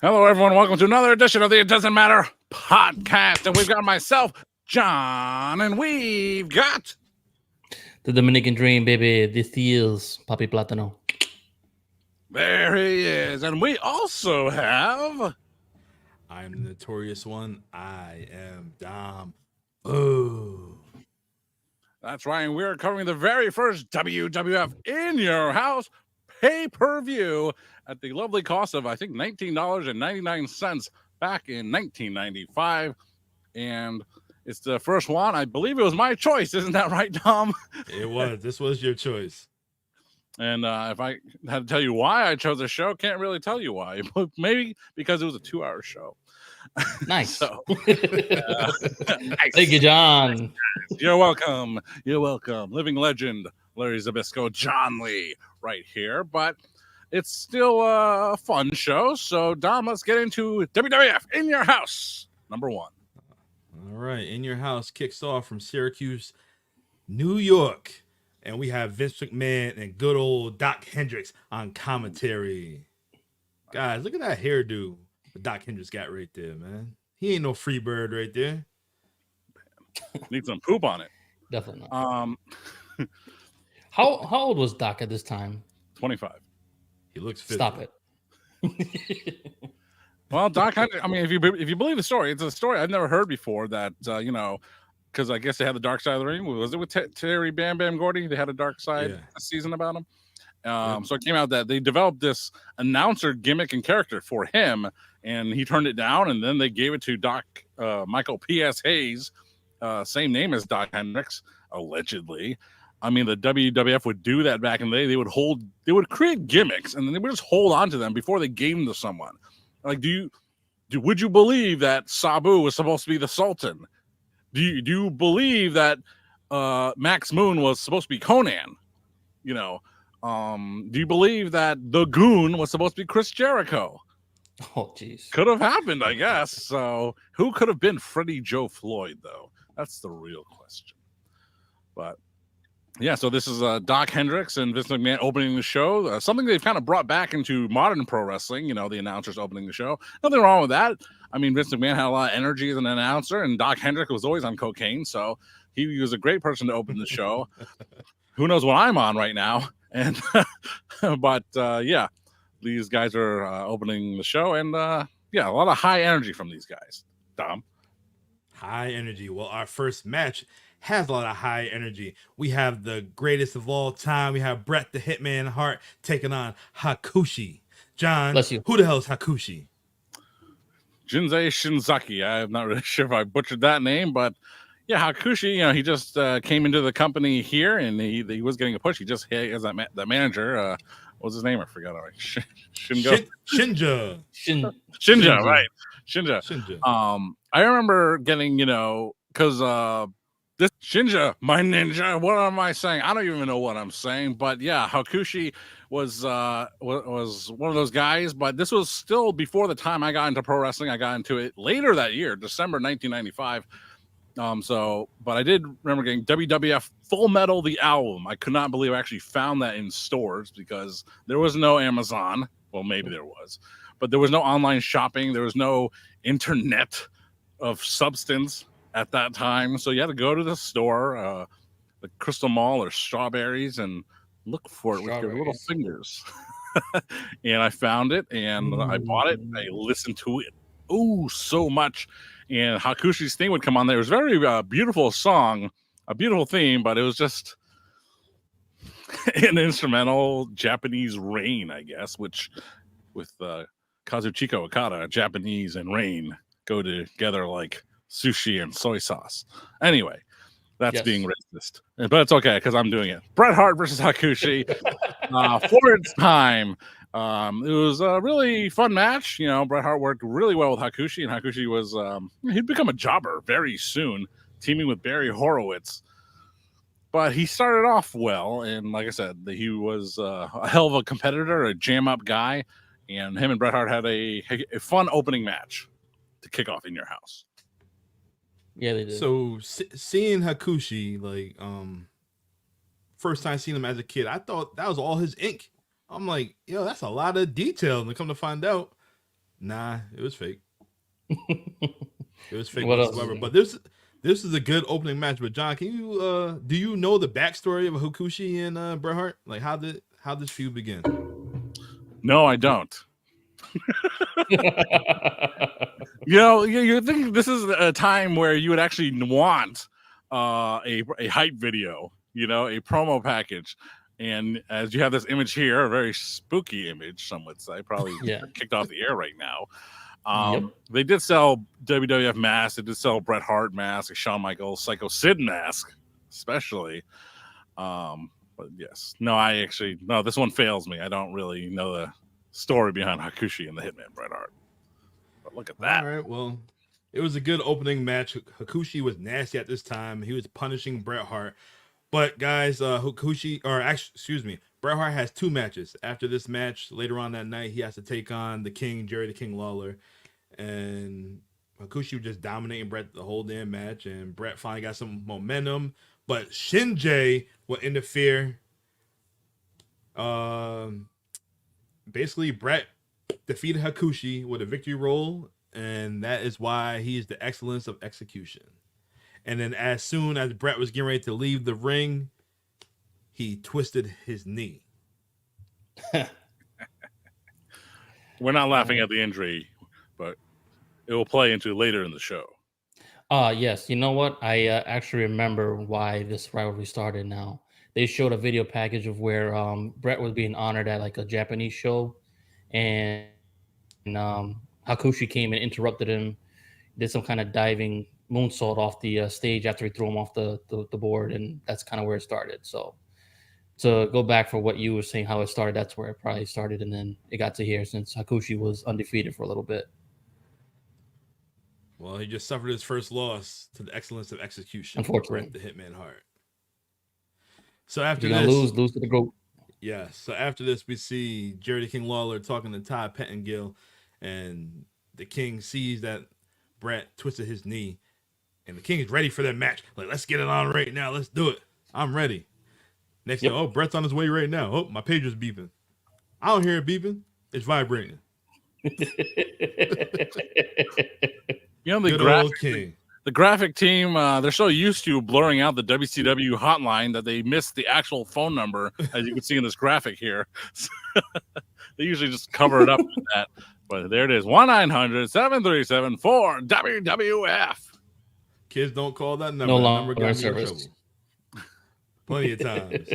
Hello, everyone. Welcome to another edition of the It Doesn't Matter podcast. And we've got myself, John, and we've got the Dominican Dream, baby. This is Papi Plátano. There he is. And we also have I'm the notorious one. I am Dom. Oh. That's right. And we're covering the very first WWF in your house pay-per-view at the lovely cost of, I think, $19.99 back in 1995. And it's the first one. I believe it was my choice. Isn't that right, Tom? It was. This was your choice. And if I had to tell you why I chose the show, can't really tell you why. Maybe because it was a 2-hour show. Nice. So, nice. Thank you, John. You're welcome. You're welcome. Living legend, Larry Zbyszko, John Lee, right here. But it's still a fun show. So, Dom, let's get into WWF in your house. Number 1. All right. In your house kicks off from Syracuse, New York. And we have Vince McMahon and good old Doc Hendrix on commentary. Guys, look at that hairdo Doc Hendrix got right there, man. He ain't no free bird right there. Need some poop on it. Definitely not. How old was Doc at this time? 25. He looks 50. Stop it. Well, Doc, I mean, if you believe the story, it's a story I've never heard before that, because I guess they had the dark side of the ring. Was it with Terry Bam Bam Gordy? They had a dark side season about him. So it came out that they developed this announcer gimmick and character for him, and he turned it down, and then they gave it to Doc Michael P.S. Hayes, same name as Doc Hendrix, allegedly. I mean, the WWF would do that back in the day. They would create gimmicks, and then they would just hold on to them before they gave them to someone. Like, would you believe that Sabu was supposed to be the Sultan? Do you believe that Max Moon was supposed to be Conan? Do you believe that the Goon was supposed to be Chris Jericho? Oh, jeez. Could have happened, I guess. So who could have been Freddie Joe Floyd, though? That's the real question. But yeah, so this is Doc Hendrix and Vince McMahon opening the show. Something they've kind of brought back into modern pro wrestling, the announcers opening the show. Nothing wrong with that. I mean, Vince McMahon had a lot of energy as an announcer, and Doc Hendrix was always on cocaine, so he was a great person to open the show. Who knows what I'm on right now? And but yeah, these guys are opening the show, and a lot of high energy from these guys. Dom? High energy. Well, our first match has a lot of high energy. We have the greatest of all time. We have Bret the Hitman Hart taking on Hakushi. John, Bless you. Who the hell is Hakushi? Jinsei Shinzaki. I'm not really sure if I butchered that name, but yeah, Hakushi, he just came into the company here, and he was getting a push. He just as that manager. What was his name? I forgot already. Shinja. Shinja, right. Shinja. I remember getting, because this Shinja, my ninja, what am I saying? I don't even know what I'm saying, but yeah, Hakushi was one of those guys, but this was still before the time I got into pro wrestling. I got into it later that year, December 1995. But I did remember getting WWF Full Metal, the album. I could not believe I actually found that in stores because there was no Amazon. Well, maybe there was, but there was no online shopping. There was no internet of substance at that time. So you had to go to the store, the Crystal Mall or Strawberries, and look for it with your little fingers. And I found it, and I bought it. I listened to it so much. And Hakushi's theme would come on there. It was a very beautiful song, a beautiful theme, but it was just an instrumental Japanese rain, I guess, which with Kazuchika Okada, Japanese and rain go together like sushi and soy sauce. Anyway, that's being racist, but it's okay because I'm doing it. Bret Hart versus Hakushi for its time. It was a really fun match. Bret Hart worked really well with Hakushi, and Hakushi was he'd become a jobber very soon, teaming with Barry Horowitz. But he started off well, and like I said, he was a hell of a competitor, a jam-up guy, and him and Bret Hart had a fun opening match to kick off in your house. Yeah, they did. So seeing Hakushi, like, first time seeing him as a kid, I thought that was all his ink. I'm like, yo, that's a lot of detail. And come to find out, Nah, it was fake. It was fake What else? whatsoever. But this is a good opening match. But John, can you do you know the backstory of Hakushi and Bret Hart? Like how this feud begin? No, I don't. You know, you're thinking this is a time where you would actually want a hype video, you know, a promo package. And as you have this image here, a very spooky image, some would say, probably kicked off the air right now. They did sell WWF masks. They did sell Bret Hart mask, a Shawn Michaels Psycho Sid mask, especially. But yes, no, this one fails me. I don't really know the story behind Hakushi and the Hitman Bret Hart. But look at that. All right, well, it was a good opening match. Hakushi was nasty at this time. He was punishing Bret Hart. But guys, Bret Hart has 2 matches. After this match, later on that night, he has to take on the King, Jerry the King Lawler. And Hakushi was just dominating Bret the whole damn match. And Bret finally got some momentum. But Shinjay will interfere. Basically, Bret defeated Hakushi with a victory roll. And that is why he is the excellence of execution. And then as soon as Bret was getting ready to leave the ring, he twisted his knee. We're not laughing at the injury, but it will play into later in the show. Yes. You know what? I actually remember why this rivalry started now. They showed a video package of where Bret was being honored at like a Japanese show. And Hakushi came and interrupted him, did some kind of diving moonsault off the stage after he threw him off the board, and that's kind of where it started. So to go back for what you were saying, how it started, that's where it probably started, and then it got to here since Hakushi was undefeated for a little bit. Well, he just suffered his first loss to the excellence of execution. Unfortunately, Bret the Hitman Hart. So after this, lose to the group. Yeah. So after this, we see Jerry the King Lawler talking to Todd Pettengill, and the King sees that Bret twisted his knee. And the King is ready for that match. Like, let's get it on right now. Let's do it. I'm ready. Next thing, Bret's on his way right now. Oh, my pager's beeping. I don't hear it beeping. It's vibrating. You know, the graphic team, they're so used to blurring out the WCW hotline that they missed the actual phone number, as you can see in this graphic here. They usually just cover it up with that. But there it is, 1-900-737-4WWF. Kids don't call that number. No that longer number got in me in service. trouble. Plenty of times.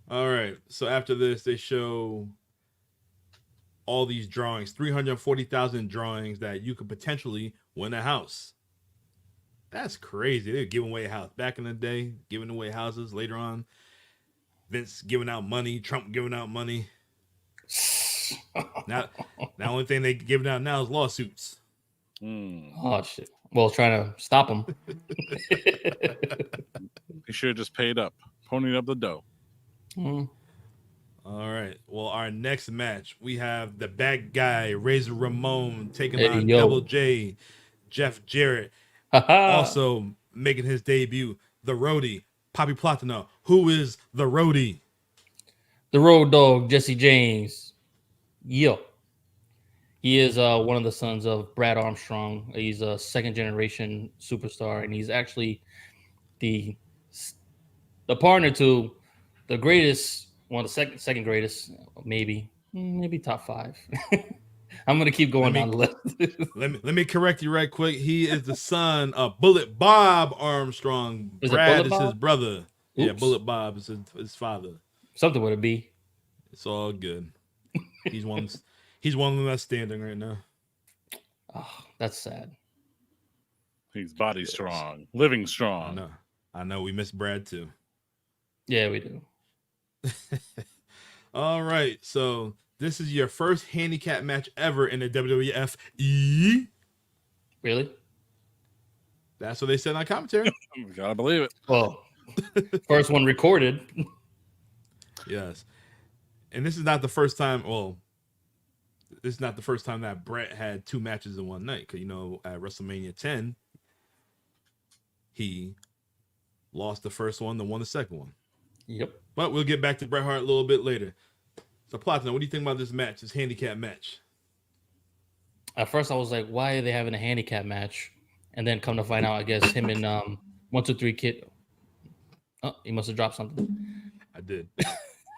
All right. So after this, they show all these drawings, 340,000 drawings that you could potentially win a house. That's crazy. They're giving away a house. Back in the day, giving away houses. Later on, Vince giving out money, Trump giving out money. Now, the only thing they giving out now is lawsuits. Oh shit! Well, trying to stop them. They should have just paid up, ponied up the dough. All right. Well, our next match, we have the bad guy Razor Ramon taking on Double J, Jeff Jarrett. Also making his debut, the Roadie, Poppy Platino. Who is the Roadie? The Road Dog, Jesse James. Yo. He is one of the sons of Brad Armstrong. He's a second-generation superstar, and he's actually the partner to the greatest, well, the second greatest, maybe top 5. I'm gonna keep going down the list. let me correct you right quick. He is the son of Bullet Bob Armstrong. Brad is his brother. Oops. Yeah, Bullet Bob is his father. Something with a B. It's all good. He's one of them that's standing right now. Oh, that's sad. He's body strong, living strong. I know. We miss Brad too. Yeah, we do. All right. So this is your first handicap match ever in the WWF. Really? That's what they said on commentary. Gotta believe it. Well, first one recorded. Yes. And this is not the first time. Well, this is not the first time that Bret had 2 matches in one night. Because, at WrestleMania 10, he lost the first one, then won the second one. Yep. But we'll get back to Bret Hart a little bit later. So, Platinum, what do you think about this match, this handicap match? At first, I was like, why are they having a handicap match? And then come to find out, I guess him and 1-2-3 Kid. Oh, he must have dropped something. I did.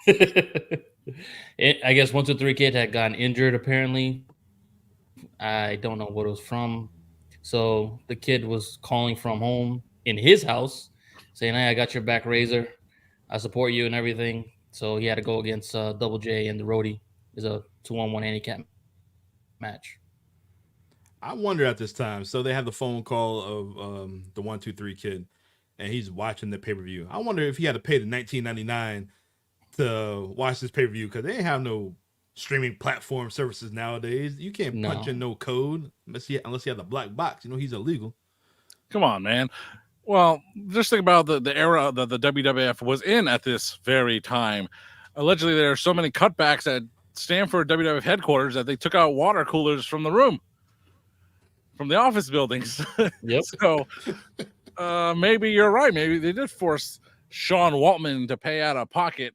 I guess 1-2-3 Kid had gotten injured, apparently. I don't know what it was from. So the kid was calling from home in his house, saying, hey, I got your back, Razor. I support you and everything. So he had to go against Double J and the Roadie. It's a 2-on-1 handicap match. I wonder at this time. So they have the phone call of the 1-2-3 Kid, and he's watching the pay-per-view. I wonder if he had to pay the $19.99 to watch this pay-per-view, because they ain't have no streaming platform services nowadays. You can't punch in no code unless you have the black box. You know, he's illegal. Come on, man. Well, just think about the era that the WWF was in at this very time. Allegedly, there are so many cutbacks at Stanford WWF headquarters that they took out water coolers from the room, from the office buildings. Yep. So maybe you're right. Maybe they did force Sean Waltman to pay out of pocket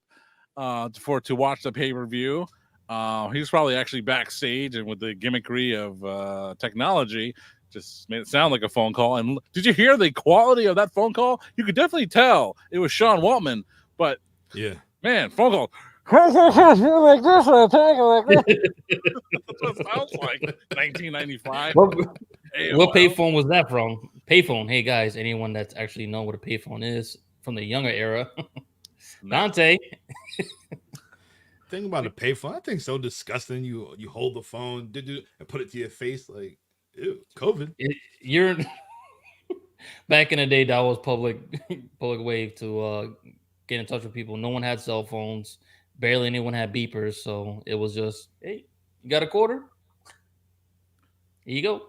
to watch the pay-per-view. He was probably actually backstage, and with the gimmickry of technology, just made it sound like a phone call. And did you hear the quality of that phone call? You could definitely tell it was Sean Waltman, but yeah, man, phone call. Like this, like this. That's what it sounds like. 1995. What payphone was that from? Payphone. Hey guys, anyone that's actually know what a payphone is from the younger era? Dante. Thing about a payphone, I think so disgusting. You hold the phone, and put it to your face, like, ew, COVID. You're back in the day. That was public wave to get in touch with people. No one had cell phones. Barely anyone had beepers. So it was just, hey, you got a quarter? Here you go.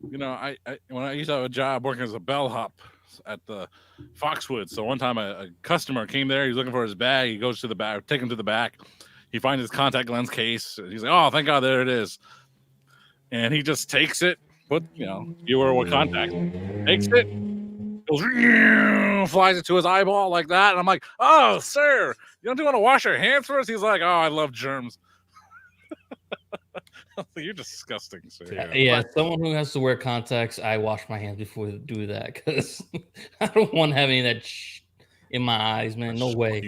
You know, I when I used to have a job working as a bellhop at the Foxwoods. So one time a customer came there. He's looking for his bag. He goes to the back, take him to the back. He finds his contact lens case. He's like, oh, thank God, there it is. And he just takes it, viewer with contact, takes it, goes, flies it to his eyeball like that. And I'm like, oh, sir, you don't want to wash your hands first? He's like, oh, I love germs. You're disgusting, sir. Yeah, someone who has to wear contacts, I wash my hands before I do that, because I don't want to have any of that in my eyes, man. No way.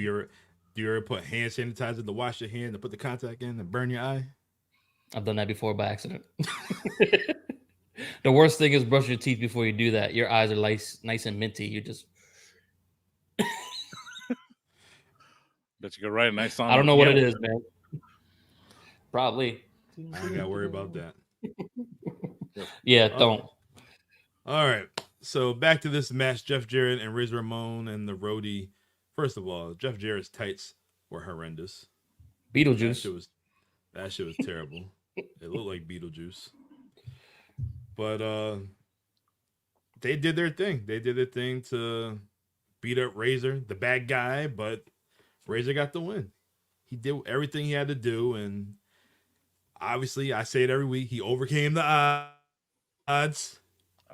Do you ever put hand sanitizer to wash your hand and put the contact in and burn your eye? I've done that before by accident. The worst thing is brush your teeth before you do that. Your eyes are nice and minty. You just bet you could write a nice song. I don't know what it is, man. Probably. I ain't gotta worry about that. Yeah, don't. All right. So back to this match, Jeff Jarrett and Razor Ramon and the Roadie. First of all, Jeff Jarrett's tights were horrendous. Beetlejuice. That shit was terrible. It looked like Beetlejuice. But they did their thing. They did their thing to beat up Razor, the bad guy, but Razor got the win. He did everything he had to do, and obviously, I say it every week, he overcame the odds,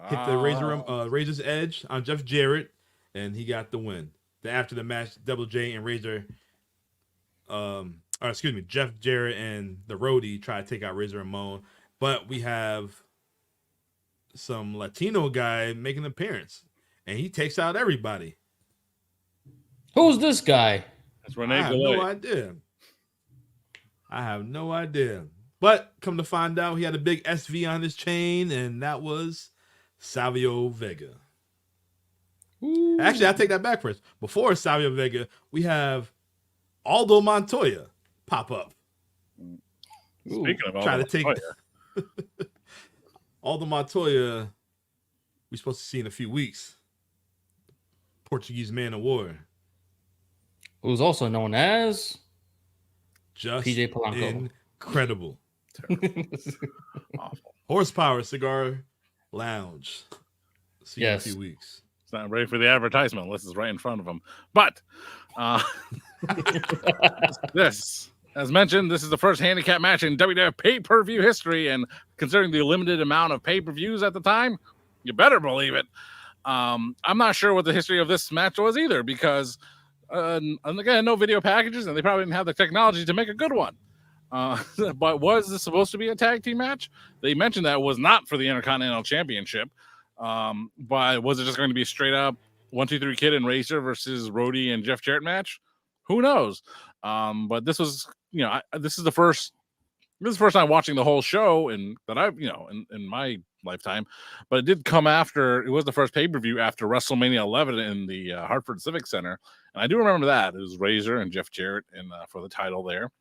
hit the Razor's edge on Jeff Jarrett, and he got the win. Then after the match, Double J and Razor, Jeff Jarrett and the Roadie try to take out Razor Ramon, but we have some Latino guy making an appearance, and he takes out everybody. Who's this guy? That's Rene I have no idea. But come to find out, he had a big SV on his chain, and that was Savio Vega. Ooh. Actually, I take that back first. Before Savio Vega, we have Aldo Montoya pop up. Speaking of Aldo Montoya. Aldo Montoya, we're supposed to see in a few weeks. Portuguese Man of War. Who's also known as just PJ Polanco. Incredible. Awful. Horsepower Cigar Lounge. See you in a few weeks. It's not ready for the advertisement unless it's right in front of him. But this, as mentioned, this is the first handicap match in WWF pay-per-view history, and considering the limited amount of pay-per-views at the time, you better believe it. I'm not sure what the history of this match was either, because again, no video packages, and they probably didn't have the technology to make a good one. But was this supposed to be a tag team match? They mentioned that it was not for the Intercontinental Championship. But was it just going to be a straight up 1-2-3 Kid and Razor versus Rhodey and Jeff Jarrett match? Who knows? But this was, this is the first time watching the whole show, and that I've, in my lifetime. But it did come after. It was the first pay-per-view after WrestleMania 11 in the Hartford Civic Center, and I do remember that it was Razor and Jeff Jarrett and for the title there.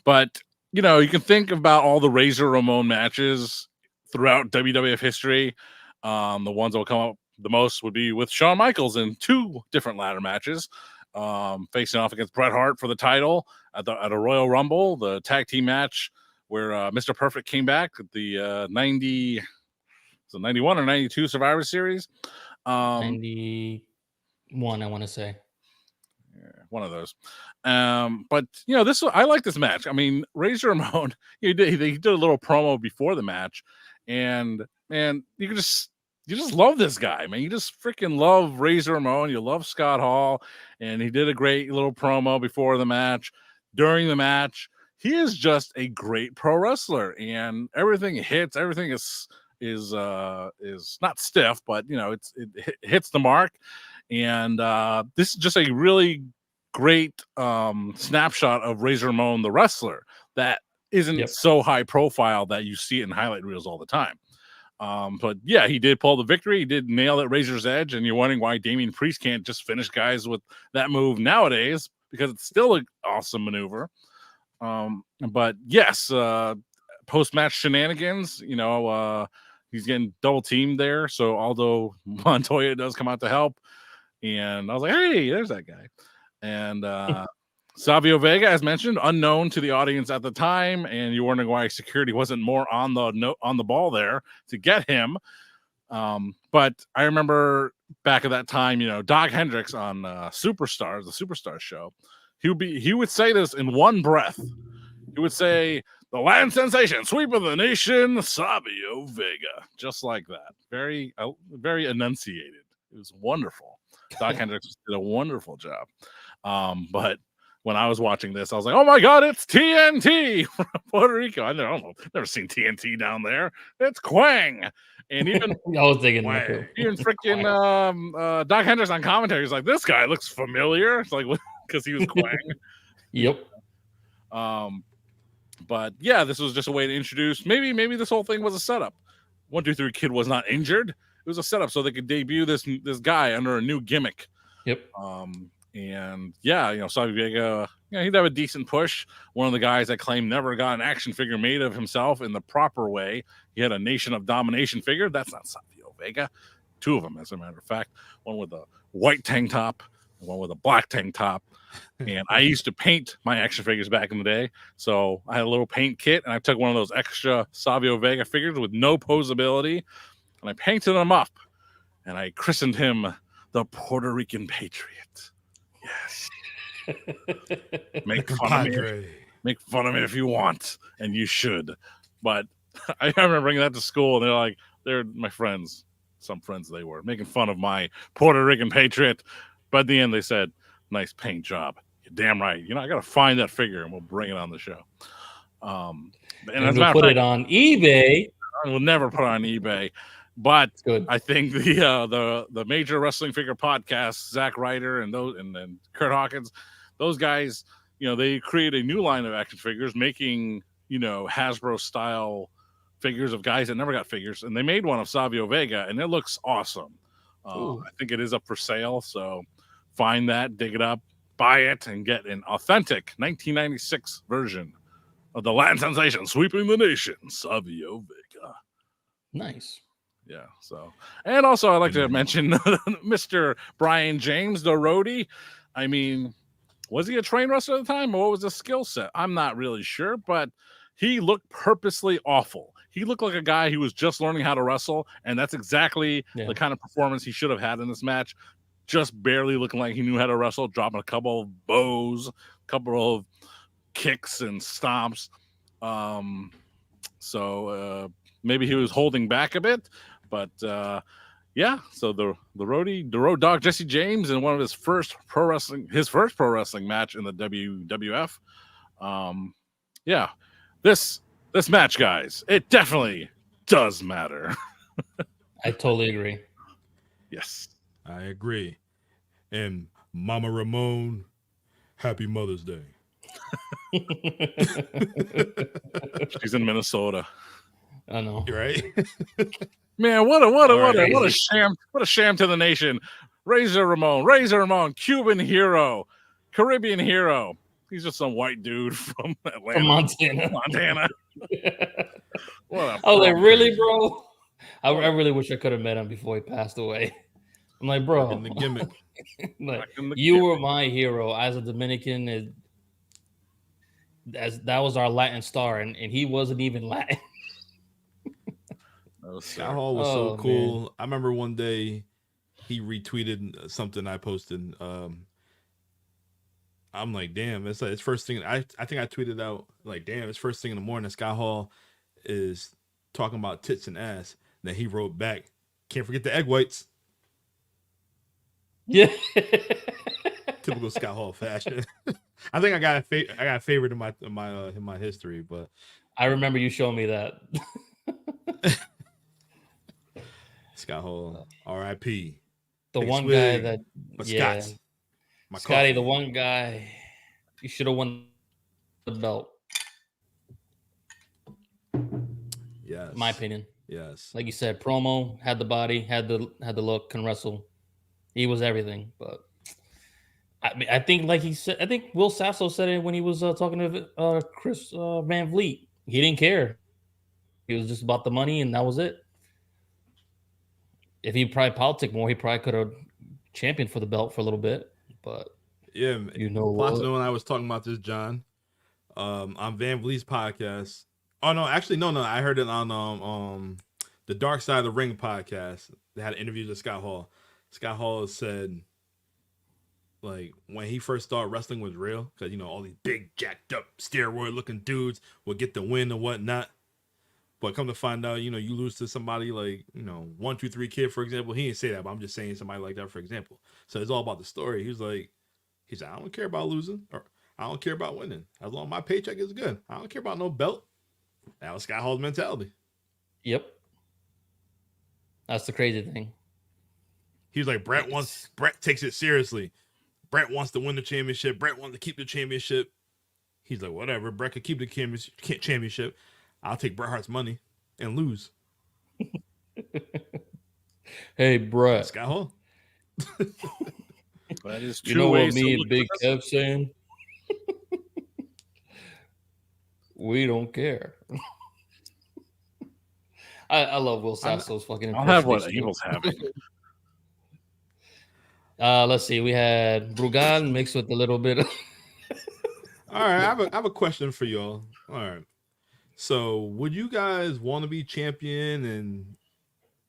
But you can think about all the Razor Ramon matches throughout WWF history. The ones that will come up the most would be with Shawn Michaels in 2 different ladder matches, facing off against Bret Hart for the title at a Royal Rumble, the tag team match where Mr. Perfect came back at the 91 or 92 Survivor Series. 91, I want to say. One of those. But I like this match. I mean, Razor Ramon, they did a little promo before the match, and man, you just love this guy, man. You just freaking love Razor Ramon. You love Scott Hall, and he did a great little promo before the match. During the match, he is just a great pro wrestler, and everything hits. Everything is not stiff, but it hits the mark. And this is just a really great snapshot of Razor Ramon, the wrestler, that isn't so high profile that you see it in highlight reels all the time. But yeah, he did pull the victory. He did nail at Razor's Edge, and you're wondering why Damian Priest can't just finish guys with that move nowadays, because it's still an awesome maneuver. But yes, post-match shenanigans, he's getting double teamed there. So although Montoya does come out to help, and I was like, hey, there's that guy. And Savio Vega, as mentioned, unknown to the audience at the time, and you're wondering why security wasn't more on the ball there to get him. But I remember back at that time, Doc Hendrix on Superstars, the Superstars show, he would say this in one breath. He would say, "The land sensation, sweep of the nation, Savio Vega," just like that. Very, very enunciated. It was wonderful. Doc Hendrix did a wonderful job. But when I was watching this, I was like, "Oh my God, it's TNT from Puerto Rico!" I don't know, never seen TNT down there. It's Quang, and even I was thinking even freaking Doc Hendrix on commentary is like, "This guy looks familiar." It's like because he was Quang. Yep. But yeah, this was just a way to introduce. Maybe this whole thing was a setup. 1-2-3 Kid was not injured. It was a setup so they could debut this guy under a new gimmick. Yep. And yeah, Savio Vega, he'd have a decent push. One of the guys that claimed never got an action figure made of himself in the proper way. He had a Nation of Domination figure. That's not Savio Vega. 2 of them, as a matter of fact. One with a white tank top, and one with a black tank top. And I used to paint my action figures back in the day. So I had a little paint kit, and I took one of those extra Savio Vega figures with no posability, and I painted him up, and I christened him the Puerto Rican Patriot. Yes. Make fun of me if you want, and you should. But I remember bringing that to school, and they're my friends. Some friends they were making fun of my Puerto Rican Patriot. But at the end, they said, "Nice paint job. You're damn right. I got to find that figure, and we'll bring it on the show." And we'll put it on eBay. I will never put it on eBay. But I think the major wrestling figure podcasts, Zack Ryder and then Kurt Hawkins, those guys, they create a new line of action figures, making Hasbro style figures of guys that never got figures, and they made one of Savio Vega, and it looks awesome. I think it is up for sale, so find that, dig it up, buy it, and get an authentic 1996 version of the Latin sensation sweeping the nation, Savio Vega. Nice. Yeah. So, and also I'd like to mention Mr. Brian James, the roadie. I mean, was he a trained wrestler at the time, or what was his skill set? I'm not really sure, but he looked purposely awful. He looked like a guy who was just learning how to wrestle, and that's exactly the kind of performance he should have had in this match. Just barely looking like he knew how to wrestle, dropping a couple of bows, a couple of kicks and stomps. So maybe he was holding back a bit, but yeah. So the road dog Jesse James in one of his first pro wrestling match in the WWF. Yeah, this match, guys, it definitely does matter. I totally agree. Yes, I agree. And Mama Ramon, happy Mother's Day. she's in Minnesota. I know. Right? Man, what a sham to the nation. Razor Ramon, Cuban hero, Caribbean hero. He's just some white dude from Atlanta, From Montana. What a I was like, fraud. really, bro? I really wish I could have met him before he passed away. I'm like, bro, In the gimmick. like, Back in the you gimmick. were my hero as a Dominican. As that was our Latin star, and he wasn't even Latin. No, sir. Scott Hall was Oh, so cool. I remember one day he retweeted something I posted. I'm like, damn, it's like it's first thing. I think I tweeted out like, damn, it's first thing in the morning. Scott Hall is talking about tits and ass. Then he wrote back, can't forget the egg whites. Yeah. Typical Scott Hall fashion. I think I got a favorite in my history, but I remember you showing me that. Scott Hall, R.I.P. The Take a one swig, guy that, but yeah, Scott's my Scotty, coffee. the one guy, you should have won the belt. Yes, My opinion. Yes, Like you said, promo, had the body, had the look, can wrestle. He was everything. But I think, like he said, I think Will Sasso said it when he was talking to Chris Van Vliet. He didn't care. He was just about the money, and that was it. If he probably politic more, he probably could have championed for the belt for a little bit. But yeah. you know Platinum what? and I was talking about this, John, on Van Vliet's podcast. Oh no, actually no. I heard it on the Dark Side of the Ring podcast. They had interviews with Scott Hall. Scott Hall said, like, when he first started, wrestling was real because all these big jacked up steroid looking dudes would get the win and whatnot. But come to find out, you lose to somebody like 1-2-3 Kid, for example. He didn't say that, but I'm just saying somebody like that, for example. So it's all about the story. He's like, I don't care about losing, or I don't care about winning. As long as my paycheck is good, I don't care about no belt. That was Scott Hall's mentality. Yep. That's the crazy thing. He's like, Bret takes it seriously. Bret wants to win the championship. Bret wants to keep the championship. He's like, whatever. Bret can keep the championship. I'll take Bret Hart's money and lose. Hey, Bret. Scott Hall. That is You two know what ways to me and look Big at this. Kev saying? We don't care. I love Will Sasso's fucking I'll have what impersonation. Evil's having. Let's see. We had Brugal mixed with a little bit of... All right, I have a question for y'all. All right. So, would you guys want to be champion and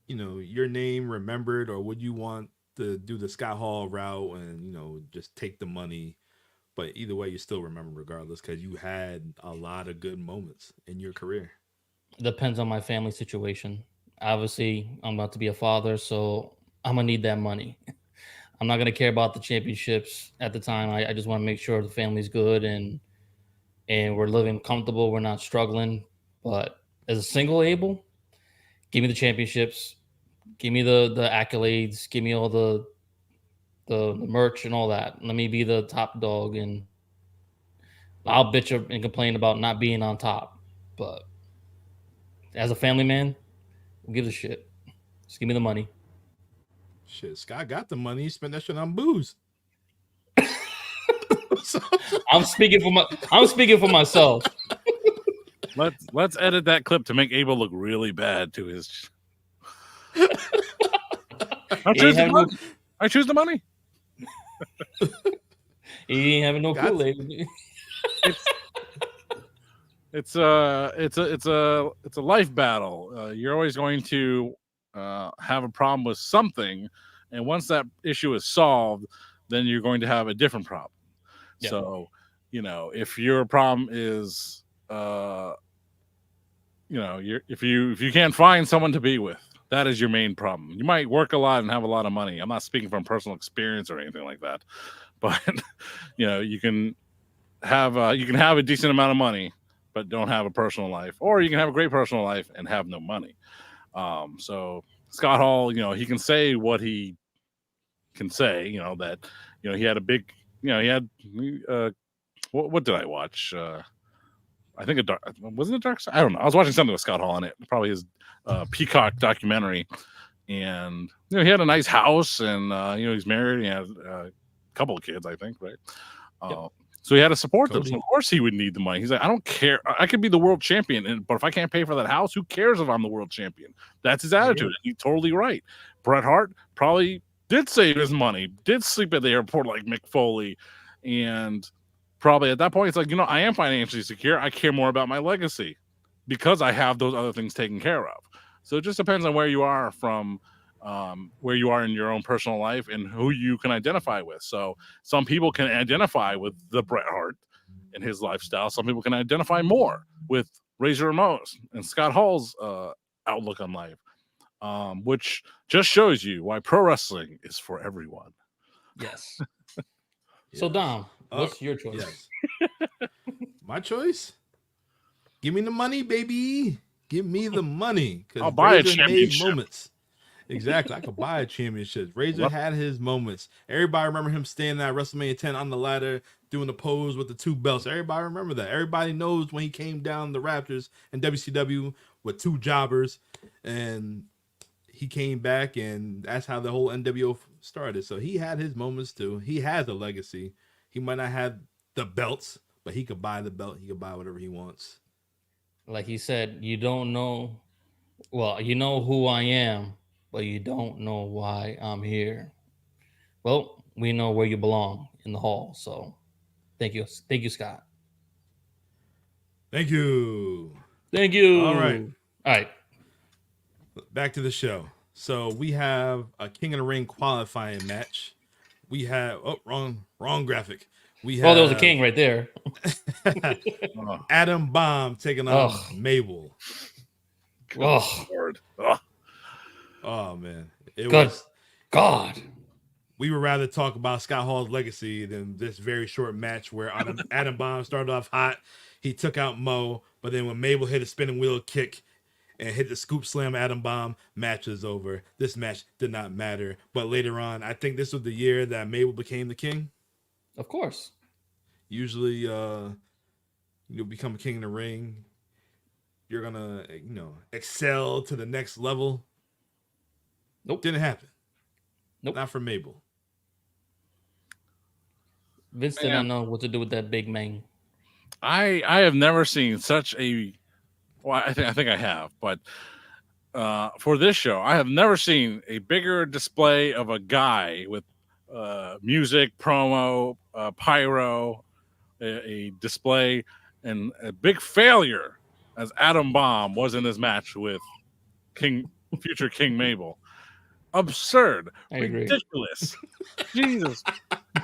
your name remembered, or would you want to do the Scott Hall route and just take the money? But either way, you still remember regardless because you had a lot of good moments in your career. Depends on my family situation. Obviously, I'm about to be a father, so I'm gonna need that money. I'm not gonna care about the championships at the time. I just want to make sure the family's good and we're living comfortable. We're not struggling. But as a single Abel, give me the championships, give me the accolades, give me all the merch and all that. Let me be the top dog, and I'll bitch and complain about not being on top. But as a family man, who gives a shit? Just give me the money. Shit, Scott got the money. He spent that shit on booze. I'm speaking for myself. Let's edit that clip to make Abel look really bad to his. I choose the money. He ain't having no Kool-Aid. It's a life battle. You're always going to have a problem with something, and once that issue is solved, then you're going to have a different problem. Yeah. So, if your problem is, if you can't find someone to be with, that is your main problem. You might work a lot and have a lot of money. I'm not speaking from personal experience or anything like that, but you can have you can have a decent amount of money, but don't have a personal life, or you can have a great personal life and have no money. So Scott Hall, he can say what he can say. That he had a big, he had what did I watch? I think wasn't it Dark Side? I don't know. I was watching something with Scott Hall on it, probably his Peacock documentary, and he had a nice house, and he's married, and he had a couple of kids, I think, right? Yep. So he had to support them. So of course he would need the money. He's like, I don't care. I could be the world champion, but if I can't pay for that house, who cares if I'm the world champion? That's his attitude. He's totally right. Bret Hart probably did save his money, did sleep at the airport like Mick Foley, and probably at that point, it's like, I am financially secure. I care more about my legacy because I have those other things taken care of. So it just depends on where you are where you are in your own personal life and who you can identify with. So some people can identify with the Bret Hart and his lifestyle. Some people can identify more with Razor Ramon's and Scott Hall's outlook on life, which just shows you why pro wrestling is for everyone. Yes. So Dom, what's your choice? Yes. My choice? Give me the money, baby. Give me the money. I'll buy a championship. Moments. Exactly. I could buy a championship. Razor had his moments. Everybody remember him standing at WrestleMania 10 on the ladder doing the pose with the 2 belts. Everybody remember that. Everybody knows when he came down the Raptors in WCW with 2 jobbers, and he came back, and that's how the whole NWO started. So he had his moments too. He has a legacy. He might not have the belts, but he could buy the belt. He could buy whatever he wants. Like he said, you don't know. Well, you know who I am, but you don't know why I'm here. Well, we know where you belong in the hall. So thank you, Scott. Thank you. All right. Back to the show. So we have a King of the Ring qualifying match. We have wrong graphic. We have there was a king right there. Adam Bomb taking on Mabel. Oh man, God. We would rather talk about Scott Hall's legacy than this very short match where Adam Bomb started off hot. He took out Mo, but then when Mabel hit a spinning wheel kick and hit the scoop slam, Adam Bomb, match is over. This match did not matter. But later on, I think this was the year that Mabel became the king. Of course. Usually, you'll become a king in the ring. You're gonna, excel to the next level. Nope. Didn't happen. Nope. Not for Mabel. Vince did not know what to do with that big man. I have never seen such a. Well, I think I have, but for this show, I have never seen a bigger display of a guy with music, promo, pyro, a display, and a big failure as Adam Bomb was in this match with future King Mabel. Absurd, ridiculous. Jesus,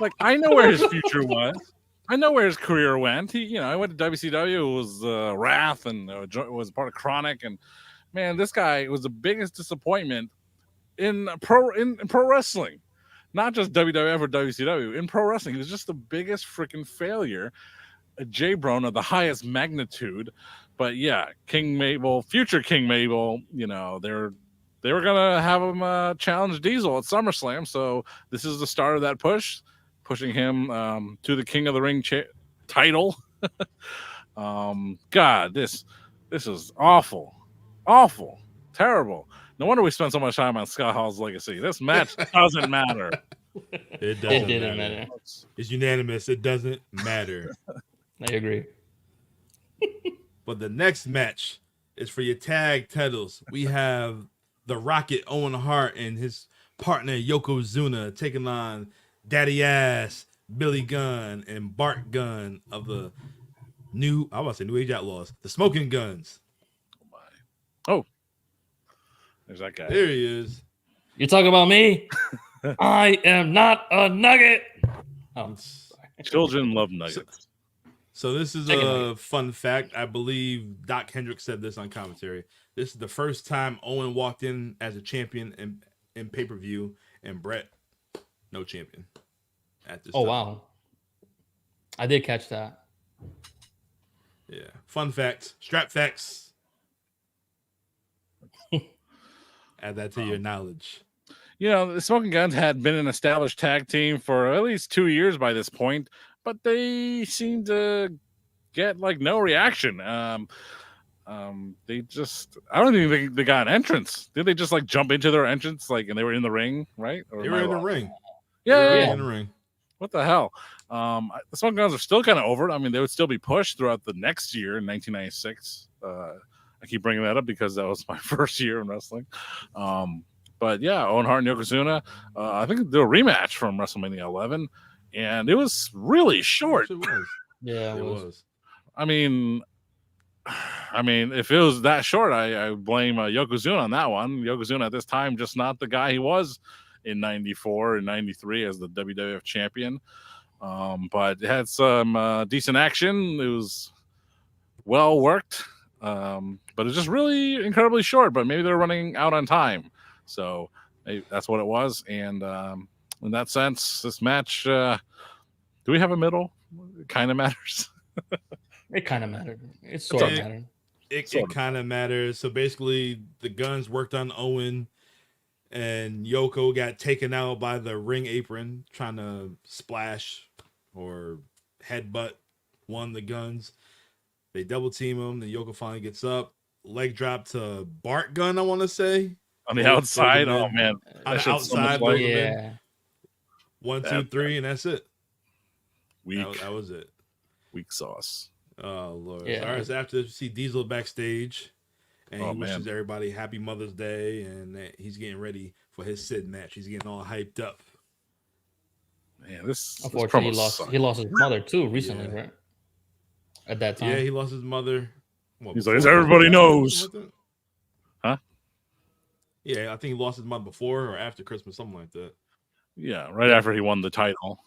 like I know where his future was. I know where his career went. He, I went to WCW. It was Wrath and was part of Chronic. And man, this guy was the biggest disappointment in pro wrestling, not just WWF or WCW. In pro wrestling, he was just the biggest freaking failure. A J-Bron of the highest magnitude. But yeah, King Mabel, future King Mabel. They were gonna have him challenge Diesel at SummerSlam. So this is the start of that push. Pushing him to the King of the Ring title. God, this is awful, terrible. No wonder we spent so much time on Scott Hall's legacy. This match doesn't matter. It didn't matter. It's unanimous. It doesn't matter. I agree. But the next match is for your tag titles. We have the Rocket Owen Hart and his partner Yokozuna taking on Daddy Ass, Billy Gunn, and Bart Gunn of the New Age Outlaws, the Smoking Guns. Oh, there's that guy. There he is. You're talking about me? I am not a nugget. Oh, children love nuggets. So this is a fun fact. I believe Doc Hendrix said this on commentary. This is the first time Owen walked in as a champion in pay-per-view, and Bret, no champion at this time. Wow. I did catch that. Yeah. Fun facts. Strap facts. Add that to your knowledge. You know, the Smoking Guns had been an established tag team for at least 2 years by this point, but they seemed to get like no reaction. They just, I don't even think they got an entrance. Did they just like jump into their entrance like and they were in the ring, right? Or they were in the ring. Yeah, in the ring. What the hell? The Smoking Guns are still kind of over it. I mean, they would still be pushed throughout the next year in 1996. I keep bringing that up because that was my first year in wrestling. But yeah, Owen Hart and Yokozuna. I think they were a rematch from WrestleMania 11, and it was really short. It was. Yeah, It was. I mean, if it was that short, I blame Yokozuna on that one. Yokozuna at this time just not the guy he was in 94 and 93 as the WWF champion. But it had some decent action. It was well worked. But it's just really incredibly short, but maybe they're running out on time. So maybe that's what it was. And in that sense, this match, do we have a middle? It kind of matters. It kind of mattered. It sort of mattered. It kind of matters. So basically, the Guns worked on Owen, and Yoko got taken out by the ring apron, trying to splash or headbutt one of the Guns. They double team him. Then Yoko finally gets up, leg drop to Bart Gunn, I want to say. On the outside? Oh, man. On the outside. So yeah. 1, 2, 3, and that's it. Weak. That was it. Weak sauce. Oh, Lord. Yeah. All right, so after we see Diesel backstage, and he man. wishes everybody happy Mother's Day, and he's getting ready for his Sid match. He's getting all hyped up. Man, this Unfortunately, promo he lost his mother, too, recently, right? At that time. Yeah, he lost his mother. He's like, as everybody knows. Huh? Yeah, I think he lost his mother before or after Christmas, something like that. Yeah, right after he won the title.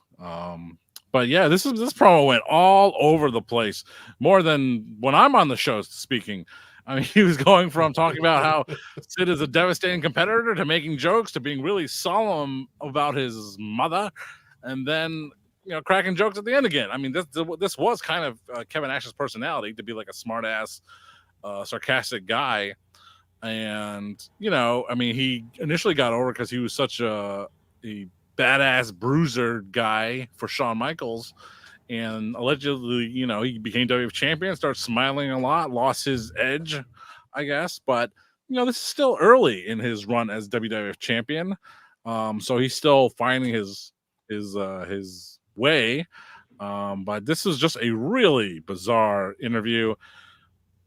But yeah, this promo went all over the place, more than when I'm on the show speaking. I mean, he was going from talking about how Sid is a devastating competitor to making jokes to being really solemn about his mother, and then cracking jokes at the end again. I mean, this was kind of Kevin Nash's personality, to be like a smart ass, sarcastic guy. And I mean, he initially got over because he was such a badass bruiser guy for Shawn Michaels, and allegedly, he became WWF champion, started smiling a lot, lost his edge, I guess. But this is still early in his run as WWF champion, so he's still finding his way. But this is just a really bizarre interview.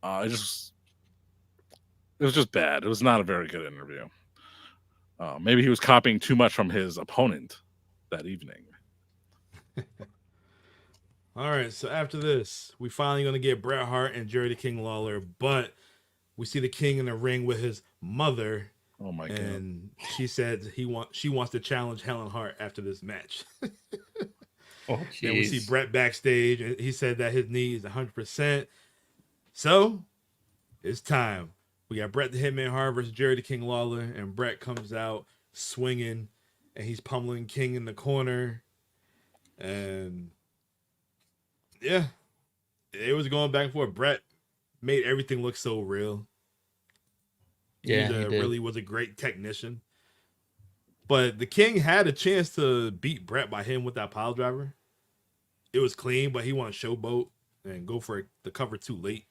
It was just bad. It was not a very good interview. Maybe he was copying too much from his opponent that evening. All right, so after this, we finally going to get Bret Hart and Jerry the King Lawler, but we see the King in the ring with his mother. Oh my god! And she said she wants to challenge Helen Hart after this match. Oh, and we see Bret backstage, and he said that his knee is 100%. So it's time. We got Bret the Hitman Hart versus Jerry the King Lawler, and Bret comes out swinging, and he's pummeling King in the corner. And yeah, it was going back and forth. Bret made everything look so real. Yeah, he really was a great technician. But the King had a chance to beat Bret by him with that pile driver. It was clean, but he wanted to showboat and go for the cover too late.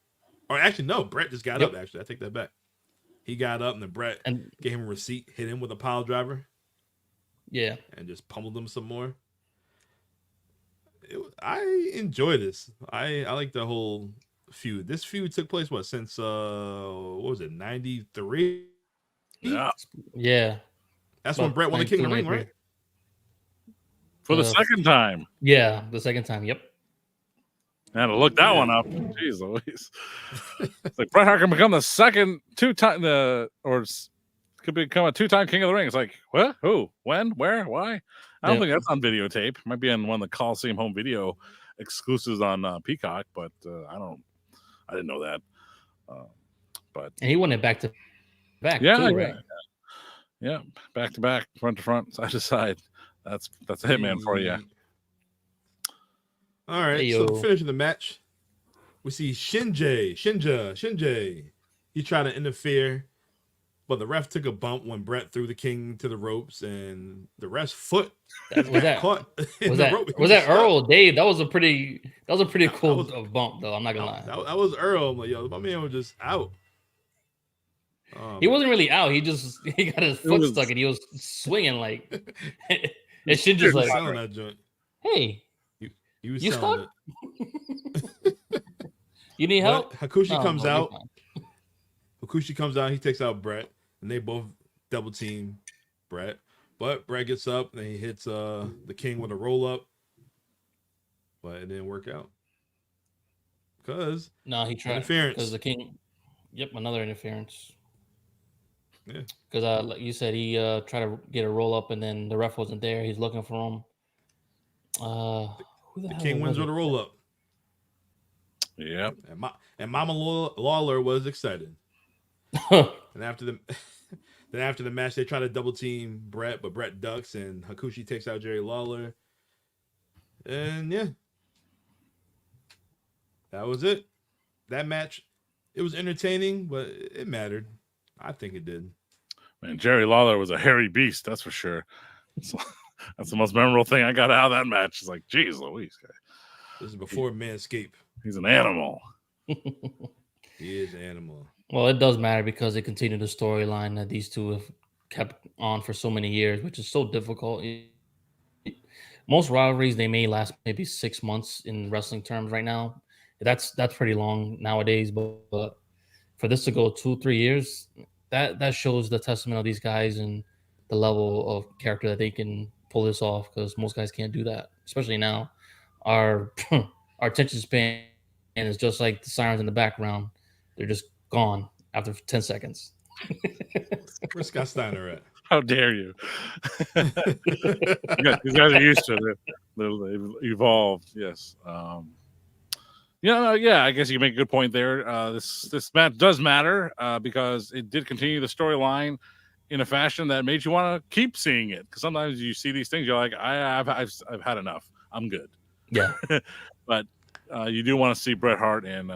Or actually, no, Bret just got up, actually. I take that back. He got up, and then Bret gave him a receipt, hit him with a pile driver. Yeah. And just pummeled him some more. I enjoy this. I like the whole feud. This feud took place, since, what was it, 93? Yeah. That's when Bret won the King of the Ring, right? For the second time. Yeah, the second time, yep. I had to look that one up. Jeez Louise. It's like Bret Hart can become the second two-time, or could become a two-time King of the Ring. It's like, what? Who? When? Where? Why? I don't think that's on videotape. Might be on one of the Coliseum home video exclusives on Peacock, but I didn't know that. But and he won it back to back. Yeah, too, right? Yeah, back to back, front to front, side to side. That's a Hitman for you. All right, so to finish the match, we see Shinja. He tried to interfere, but the ref took a bump when Bret threw the king to the ropes, and the ref's foot caught in the rope. Was that Earl or Dave? That was a pretty cool bump, though. I'm not gonna lie. That was Earl. I'm like, yo, my man was just out. He wasn't really out. He got his foot stuck, and he was swinging like. And Shinja's like, that joint. "Hey, you stuck? You need help?" But Hakushi comes out. Hakushi comes out. He takes out Bret, and they both double team Bret. But Bret gets up and he hits the king with a roll up, but it didn't work out because he tried interference. Because the king, another interference. Yeah, because like you said, he tried to get a roll up, and then the ref wasn't there. He's looking for him. Who the king wins with a roll up. Yep. And Mama Lawler was excited. And after the match, they try to double team Bret, but Bret ducks, and Hakushi takes out Jerry Lawler. And yeah, that was it. That match, it was entertaining, but it mattered. I think it did. Man, Jerry Lawler was a hairy beast, that's for sure. So, that's the most memorable thing I got out of that match. It's like, geez, Louise, guy. This is before Manscaped. He's an animal. He is an animal. Well, it does matter because they continue the storyline that these two have kept on for so many years, which is so difficult. Most rivalries, they may last maybe 6 months in wrestling terms right now. That's pretty long nowadays, but for this to go 2-3 years, that shows the testament of these guys and the level of character that they can pull this off, because most guys can't do that, especially now. Our attention span is just like the sirens in the background. They're just gone after 10 seconds. Where's Scott Steiner at? How dare you? These guys are used to it. They've evolved, yes. Yeah, I guess you make a good point there. This match does matter because it did continue the storyline in a fashion that made you want to keep seeing it. Because sometimes you see these things, you're like, I've had enough. I'm good. Yeah. But you do want to see Bret Hart and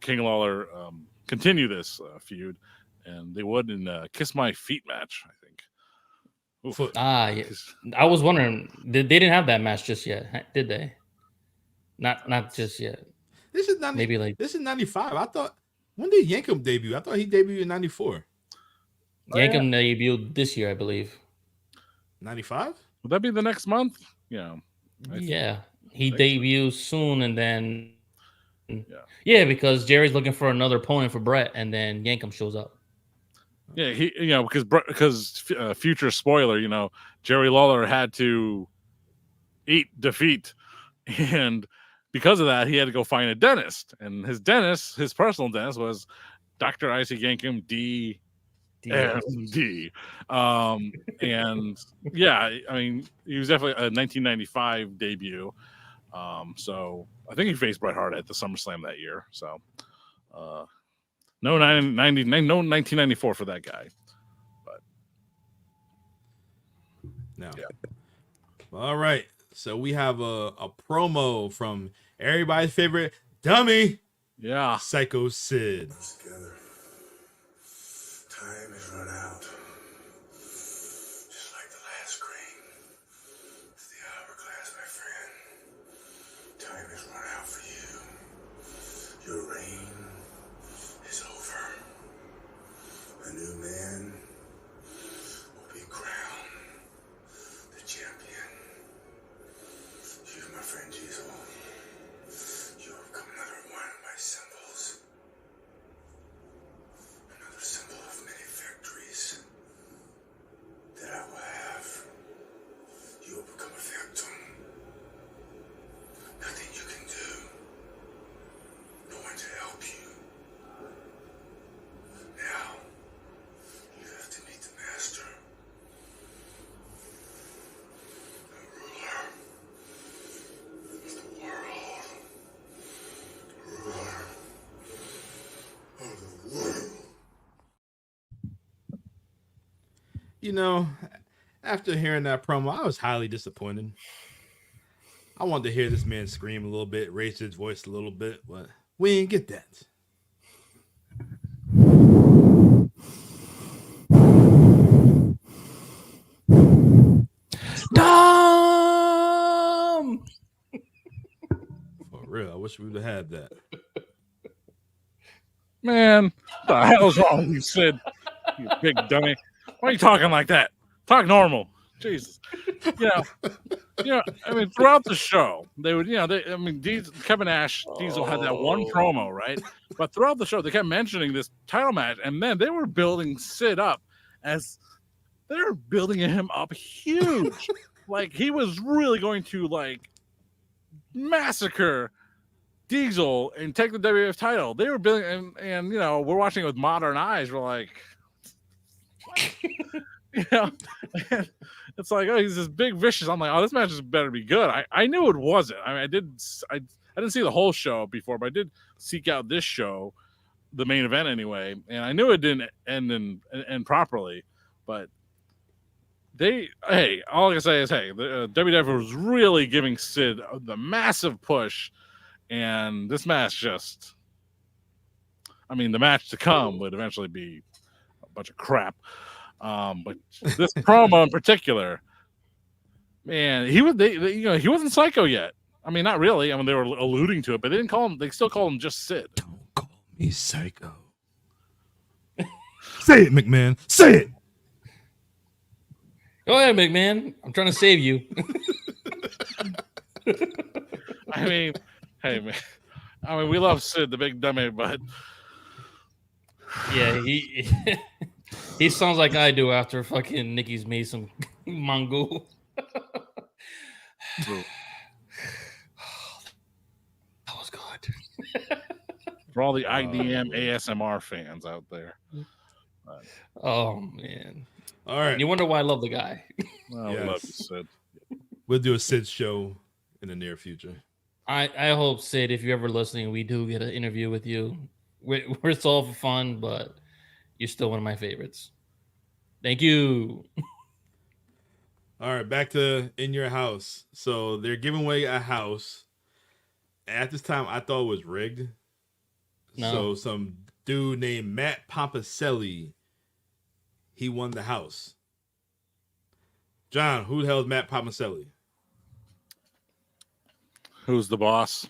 King Lawler continue this feud, and they would in Kiss My Feet match, I think. Oof. Yeah. I was wondering, they didn't have that match just yet, did they? Not just yet. This is this is 95. I thought, when did Yankum debut? I thought he debuted in 94. Yankum debuted this year, I believe. 95? Would that be the next month? Yeah. He debuts soon, and then because Jerry's looking for another opponent for Bret, and then Yankum shows up. Yeah, because future spoiler, Jerry Lawler had to eat defeat, and because of that, he had to go find a dentist, and his personal dentist, was Dr. Isaac Yankum, D. And yeah, I mean, he was definitely a 1995 debut. So I think he faced Bret Hart at the SummerSlam that year. So no 1994 for that guy. But no. Yeah. All right. So we have a promo from everybody's favorite dummy. Yeah. Psycho Sid. Together. Time has run out. Just like the last grain of the hourglass, my friend. Time has run out for you. Your reign is over. A new man will be crowned the champion. You, my friend Diesel, you have become another one of my symbols. Another symbol of many victories that I will have. You will become a victim. Nothing you can do. No one to help you. Now, you have to meet the master. The ruler of the world. Ruler of the world. After hearing that promo, I was highly disappointed. I wanted to hear this man scream a little bit, raise his voice a little bit, but We ain't get that. Dom! For real, I wish we would have had that. Man, what the hell's wrong with you, Sid? You big dummy. Why are you talking like that? Talk normal. Jesus. I mean, throughout the show, they would, Kevin Nash, Diesel had that one promo, right? But throughout the show, they kept mentioning this title match, and then they were building Sid up as they're building him up huge. Like he was really going to like massacre Diesel and take the WWF title. They were building, and we're watching it with modern eyes. We're like, it's like, oh, he's this big vicious. I'm like, oh, this match is better be good. I knew it wasn't. I mean, I didn't see the whole show before, but I did seek out this show, the main event anyway, and I knew it didn't end properly. But all I can say is, the WWF was really giving Sid the massive push. And this match the match to come would eventually be a bunch of crap. But this promo in particular, man, he wasn't Psycho yet. I mean, not really. I mean, they were alluding to it, but they didn't call him. They still call him just Sid. Don't call me Psycho. Say it, McMahon. Say it. Go ahead, McMahon. I'm trying to save you. I mean, hey, man. I mean, we love Sid, the big dummy, but yeah, he sounds like I do after fucking Nikki's made some mango. That was good. For all the IDM ASMR fans out there. Oh man. All right. You wonder why I love the guy. Well, yes. We love you, Sid. We'll do a Sid show in the near future. I hope, Sid, if you're ever listening, we do get an interview with you. It's all for fun, but you're still one of my favorites. Thank you. All right, back to In Your House. So they're giving away a house. At this time, I thought it was rigged. No. So some dude named Matt Pompicelli, he won the house. John, who the hell is Matt Pompicelli? Who's the boss?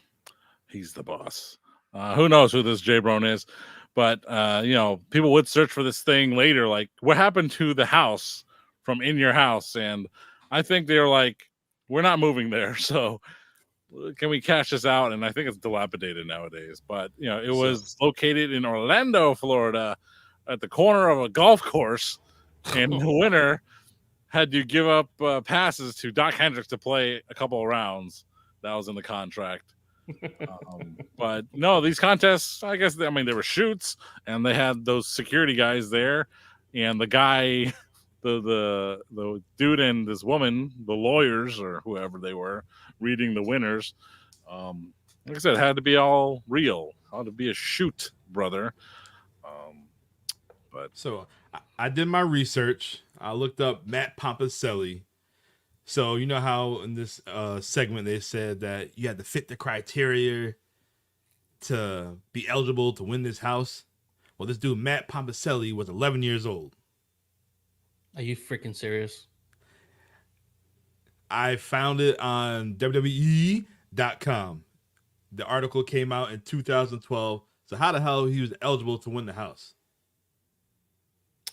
He's the boss. Who knows who this J-Bron is? But, people would search for this thing later. Like, what happened to the house from In Your House? And I think they're like, we're not moving there. So can we cash this out? And I think it's dilapidated nowadays. But, it was located in Orlando, Florida, at the corner of a golf course. And the winner had to give up passes to Doc Hendrix to play a couple of rounds. That was in the contract. But no, these contests, I guess, they were shoots, and they had those security guys there, and the guy, the dude and this woman, the lawyers or whoever they were, reading the winners. Like I said, it had to be all real. It had to be a shoot, brother. But so I did my research. I looked up Matt Pompicelli. So you know how in this segment they said that you had to fit the criteria to be eligible to win this house? Well, this dude, Matt Pompicelli, was 11 years old. Are you freaking serious? I found it on WWE.com. The article came out in 2012. So how the hell he was eligible to win the house?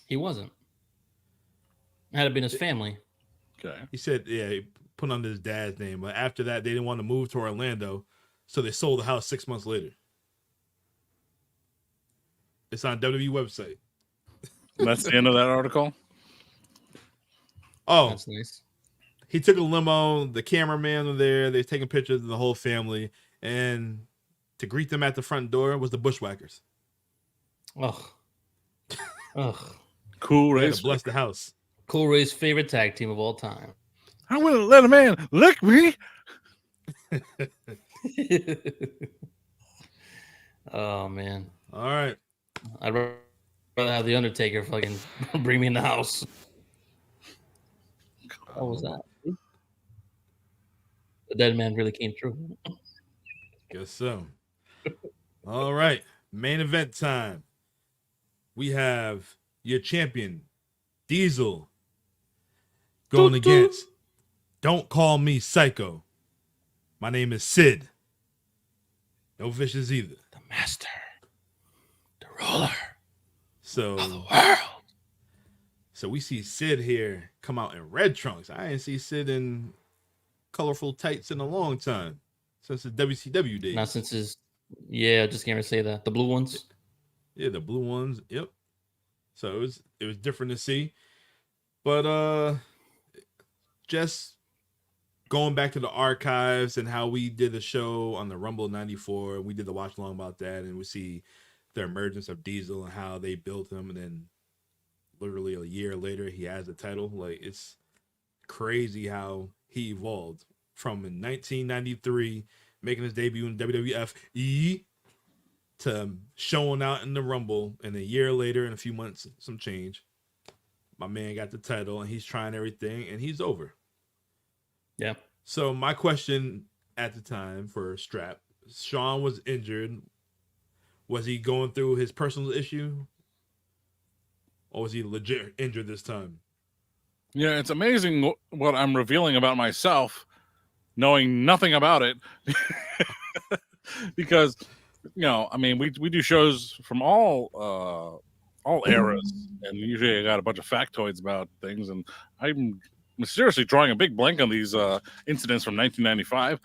He wasn't. It had to been his family. okay. He said, yeah, he put under his dad's name. But after that, they didn't want to move to Orlando. So they sold the house 6 months later. It's on WWE website. That's the end of that article? Oh, That's nice. he took a limo. The cameraman was there. They were taking pictures of the whole family. And to greet them at the front door was the Bushwhackers. Ugh. Ugh. Cool They had race. to bless the house. Cool Ray's favorite tag team of all time. I wouldn't let a man lick me. Oh man. All right. I'd rather have the Undertaker fucking bring me in the house. What was that? The dead man really came true. Guess so. All right, main event time. We have your champion, Diesel, going against Don't Call Me Psycho. My name is Sid. No Vicious either. The master, the ruler So, of the world. so we see Sid here come out in red trunks. I didn't see Sid in colorful tights in a long time, since the WCW days. Not since his, yeah, just can't say that. The blue ones. Yeah, the blue ones. Yep. So it was different to see, but just going back to the archives and how we did the show on the Rumble '94, we did the watch along about that, and we see the emergence of Diesel and how they built him, and then literally a year later he has the title. Like, it's crazy how he evolved from in 1993 making his debut in WWF to showing out in the Rumble, and a year later, in a few months, some change, my man got the title, and he's trying everything, and he's over. Yeah. So my question at the time for Strap, Sean was injured. Was he going through his personal issue, or was he legit injured this time? Yeah, it's amazing what I'm revealing about myself, knowing nothing about it. Because, you know, I mean, we do shows from all eras, and usually I got a bunch of factoids about things, and I'm seriously drawing a big blank on these incidents from 1995.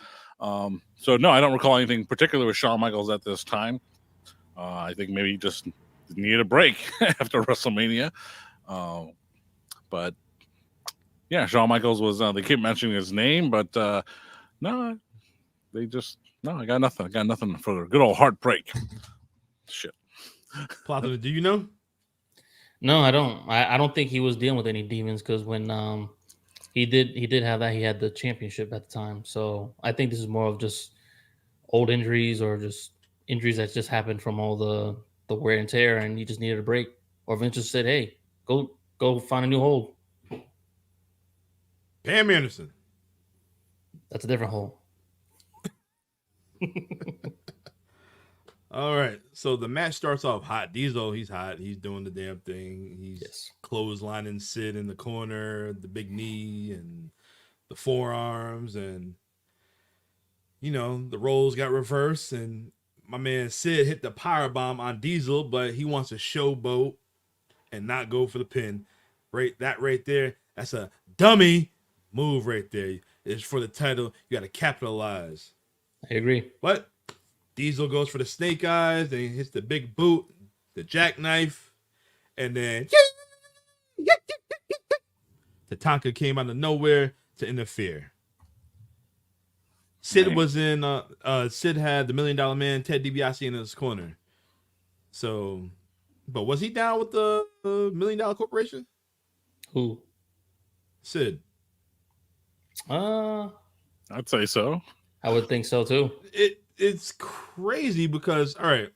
So no, I don't recall anything particular with Shawn Michaels at this time. I think maybe he just needed a break after WrestleMania. But yeah, Shawn Michaels was, they keep mentioning his name, but no, I got nothing. I got nothing for good old heartbreak. Shit. Platinum, do you know? No, I don't. I don't think he was dealing with any demons, because when he did have that, he had the championship at the time. So I think this is more of just old injuries, or just injuries that just happened from all the wear and tear, and he just needed a break. Or Vince just said, "Hey, go find a new hold." Pam Anderson. That's a different hole. All right. So the match starts off hot. Diesel, he's hot. He's doing the damn thing. He's clotheslining Sid in the corner, the big knee and the forearms, and you know, the roles got reversed, and my man Sid hit the powerbomb on Diesel, but he wants to showboat and not go for the pin. Right there, that's a dummy move right there. It's for the title. You got to capitalize. I agree. But Diesel goes for the snake eyes, and he hits the big boot, the jackknife, and then Tatanka came out of nowhere to interfere. Sid was in. Sid had the $1 Million Man, Ted DiBiase, in his corner. So, but was he down with the $1 Million Corporation? Who? Sid. I'd say so. I would think so too. It's crazy because all right.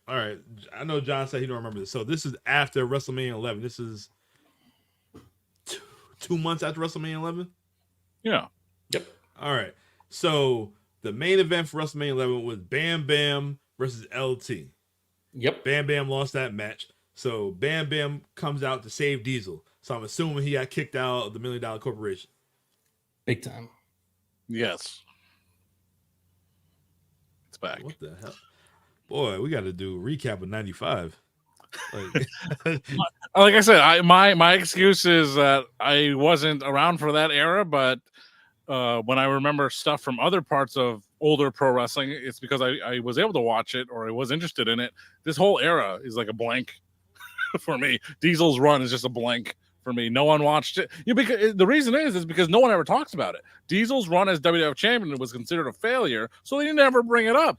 I know John said he don't remember this. So this is after WrestleMania 11. This is 2 months after WrestleMania 11. Yeah. Yep. All right. So the main event for WrestleMania 11 was Bam Bam versus LT. Yep. Bam Bam lost that match. So Bam Bam comes out to save Diesel. So I'm assuming he got kicked out of the $1 Million Corporation. Big time. Yes. It's back. What the hell? Boy, we got to do a recap of 95. Like I said, my excuse is that I wasn't around for that era, but when I remember stuff from other parts of older pro wrestling, it's because I was able to watch it, or I was interested in it. This whole era is like a blank for me. Diesel's run is just a blank for me. No one watched it. Because the reason is because no one ever talks about it. Diesel's run as WWF champion was considered a failure, so they didn't ever bring it up.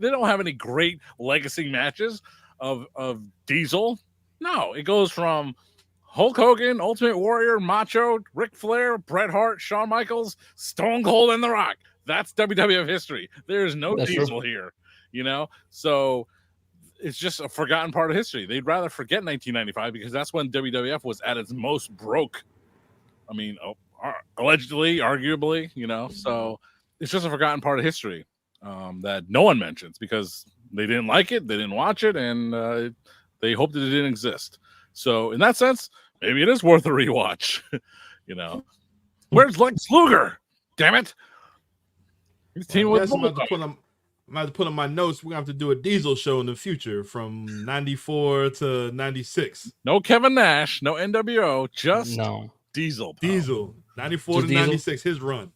They don't have any great legacy matches of Diesel. No, it goes from Hulk Hogan, Ultimate Warrior, Macho, Ric Flair, Bret Hart, Shawn Michaels, Stone Cold, and The Rock. That's WWF history. There's no Diesel here, you know? So it's just a forgotten part of history. They'd rather forget 1995 because that's when WWF was at its most broke. I mean, allegedly, arguably, you know? So it's just a forgotten part of history that no one mentions because they didn't like it, they didn't watch it, and they hoped that it didn't exist. So in that sense, maybe it is worth a rewatch. Where's Lex Luger? Damn it! He's teaming with I'm about to put on my notes. We're gonna have to do a Diesel show in the future from 94 to 96. No Kevin Nash, no NWO, just Diesel. Pal. Diesel. 94 just to 96, his run.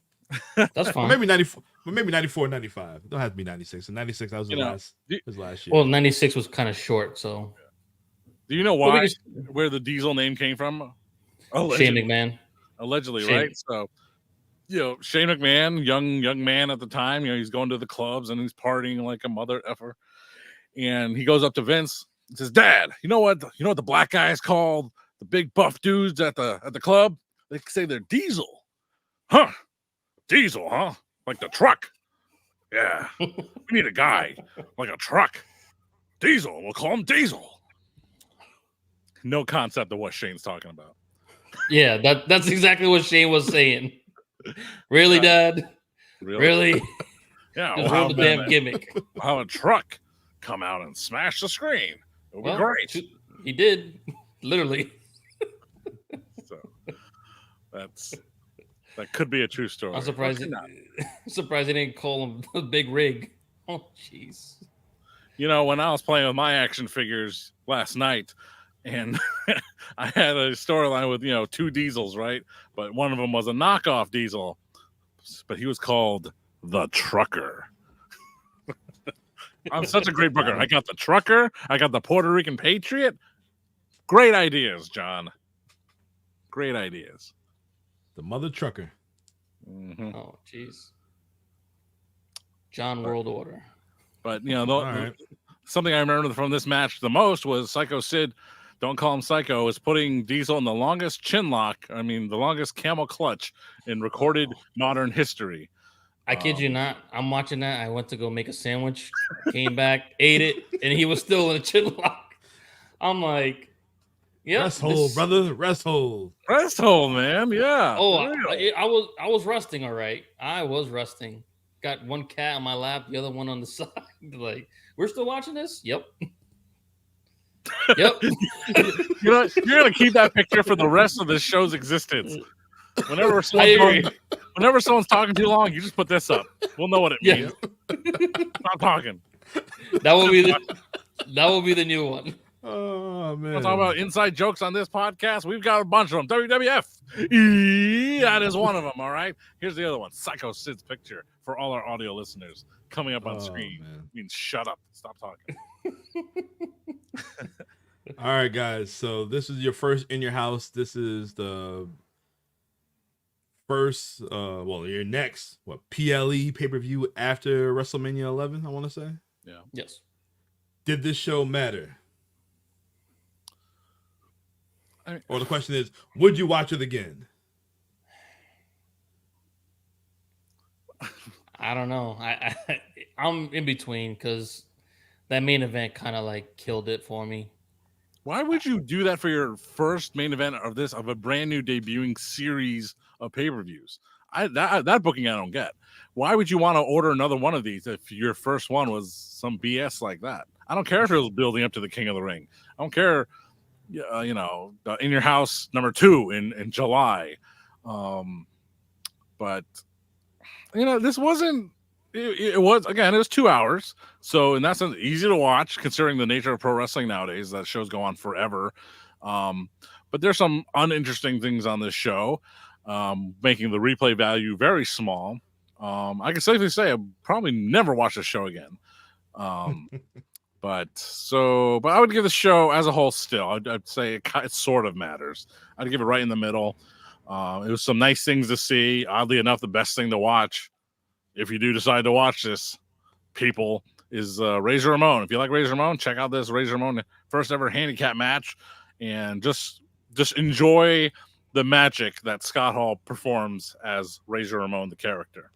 That's fine. Maybe 94, 95. It don't have to be 96. And 96, that was his last year. Well, 96 was kind of short, so. Do you know why? Where the Diesel name came from? Shane McMahon. Allegedly, right? So, Shane McMahon, young man at the time, he's going to the clubs and he's partying like a mother effer. And he goes up to Vince and says, "Dad, you know what the black guys call the big buff dudes at the club? They say they're Diesel." "Huh? Diesel, huh? Like the truck? Yeah. We need a guy like a truck. Diesel. We'll call him Diesel." No concept of what Shane's talking about. Yeah, that's exactly what Shane was saying. Really, Dad? Really? Yeah. Just hold the damn gimmick. We'll have a truck come out and smash the screen. It'll be great. He did, literally. So that could be a true story. I'm surprised. Surprised they didn't call him the Big Rig. Oh, jeez. When I was playing with my action figures last night, and I had a storyline with, two Diesels, right? But one of them was a knockoff Diesel, but he was called the Trucker. I'm such a great booker. I got the Trucker. I got the Puerto Rican Patriot. Great ideas, John. Great ideas. The Mother Trucker. Mm-hmm. Oh, jeez. John World Order. But, something I remember from this match the most was Psycho Sid, don't call him Psycho, is putting Diesel in the longest chin lock, the longest camel clutch in recorded modern history. I kid you not. I'm watching that. I went to go make a sandwich, came back, ate it, and he was still in a chin lock. I'm like, yeah. Rest hold, brother. Rest hold. Rest hold, man. Yeah. Oh, I was resting, all right. I was resting. Got one cat on my lap, the other one on the side. Like, we're still watching this? Yep. Yep. You're gonna keep that picture for the rest of the show's existence. Whenever someone's talking too long, you just put this up. We'll know what it means. Stop talking. That will be the new one. Oh man. We'll talk about inside jokes on this podcast. We've got a bunch of them. WWF. That is one of them. All right. Here's the other one. Psycho Sid's picture for all our audio listeners coming up on screen. Means shut up. Stop talking. All right, guys. So this is your first In Your House. This is the first, your next PLE pay-per-view after WrestleMania 11. I want to say. Yeah. Yes. Did this show matter? Or the question is, would you watch it again? I don't know. I'm in between because that main event kind of like killed it for me. Why would you do that for your first main event of a brand new debuting series of pay-per-views? That booking I don't get. Why would you want to order another one of these if your first one was some BS like that? I don't care if it was building up to the King of the Ring. I don't care. In Your House number 2 in July. But this wasn't, it was 2 hours. So in that sense, easy to watch considering the nature of pro wrestling nowadays, that shows go on forever. But there's some uninteresting things on this show, making the replay value very small. I can safely say I'll probably never watch the show again. But I would give the show as a whole still. I'd say it sort of matters. I'd give it right in the middle. It was some nice things to see. Oddly enough, the best thing to watch, if you do decide to watch this, people, is Razor Ramon. If you like Razor Ramon, check out this Razor Ramon first ever handicap match, and just enjoy the magic that Scott Hall performs as Razor Ramon, the character.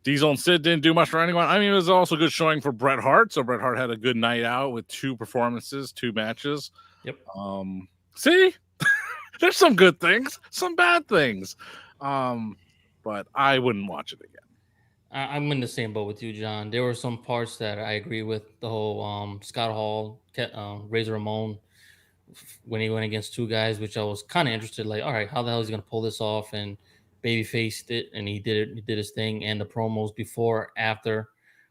Diesel and Sid didn't do much for anyone. It was also good showing for Bret Hart. So Bret Hart had a good night out with 2 performances, 2 matches. Yep. See, there's some good things, some bad things. But I wouldn't watch it again. I'm in the same boat with you, John. There were some parts that I agree with. The whole Scott Hall, Razor Ramon, when he went against two guys, which I was kind of interested. Like, all right, how the hell is he gonna pull this off? And baby faced it, and he did it. He did his thing, and the promos before, after,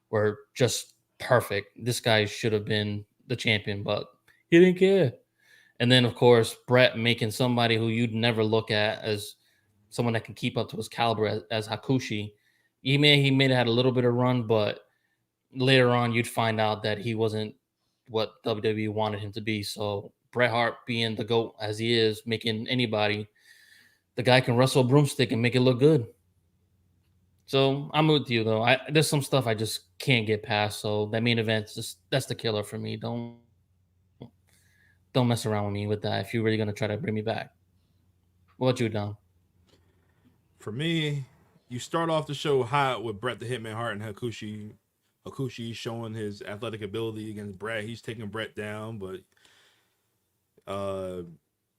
were just perfect. This guy should have been the champion, but he didn't care. And then, of course, Bret making somebody who you'd never look at as someone that can keep up to his caliber as Hakushi. He may have had a little bit of run, but later on you'd find out that he wasn't what WWE wanted him to be. So Bret Hart being the GOAT as he is, making anybody, the guy can wrestle a broomstick and make it look good. So I'm with you though. There's some stuff I just can't get past. So that main event, that's the killer for me. Don't mess around with me with that if you're really gonna try to bring me back. What about you, Dom? For me, you start off the show hot with Bret the Hitman Hart and Hakushi. Hakushi showing his athletic ability against Bret. He's taking Bret down, but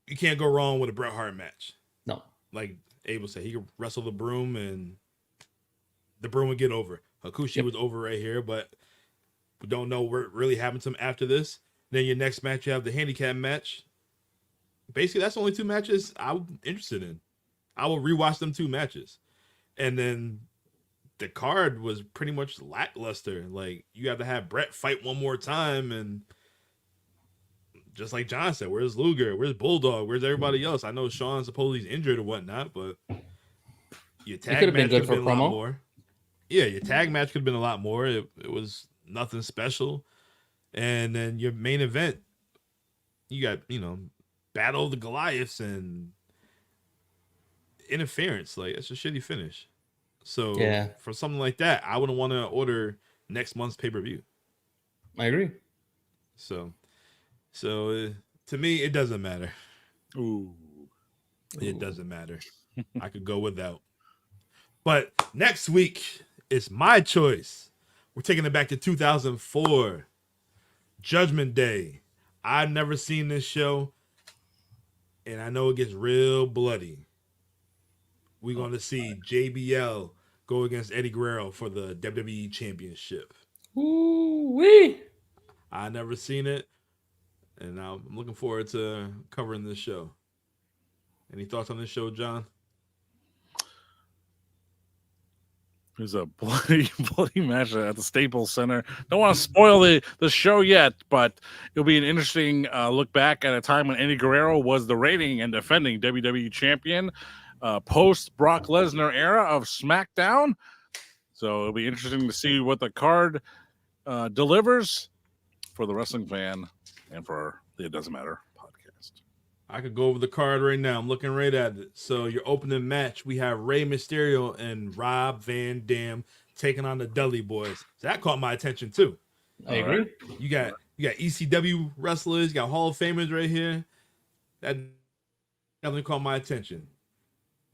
you can't go wrong with a Bret Hart match. No. Like Abel said, he could wrestle the broom and the broom would get over. Hakushi was over right here, but we don't know what really happened to him after this. Then your next match, you have the handicap match. Basically, that's the only two matches I'm interested in. I will rewatch them two matches. And then the card was pretty much lackluster. Like, you have to have Bret fight one more time. And just like John said, where's Luger? Where's Bulldog? Where's everybody else? I know Sean supposedly he's injured or whatnot, but your tag match could have been a lot more. Yeah, your tag match could have been a lot more. It was nothing special. And then your main event, you got, Battle of the Goliaths and interference. Like, it's a shitty finish. So for something like that, I wouldn't want to order next month's pay-per-view. I agree. So to me, it doesn't matter. Ooh. It doesn't matter. I could go without. But next week, it's my choice. We're taking it back to 2004. Judgment Day. I've never seen this show, and I know it gets real bloody. We're going to see JBL go against Eddie Guerrero for the WWE Championship. Ooh-wee. I've never seen it, and I'm looking forward to covering this show. Any thoughts on this show, John? There's a bloody match at the Staples Center. Don't want to spoil the show yet, but it'll be an interesting look back at a time when Eddie Guerrero was the reigning and defending WWE champion post Brock Lesnar era of SmackDown. So it'll be interesting to see what the card delivers for the wrestling fan and for the It Doesn't Matter podcast. I could go over the card right now. I'm looking right at it. So your opening match, we have Rey Mysterio and Rob Van Dam taking on the Dudley Boys. So that caught my attention too. I agree. Right. You got ECW wrestlers, you got Hall of Famers right here. That definitely caught my attention.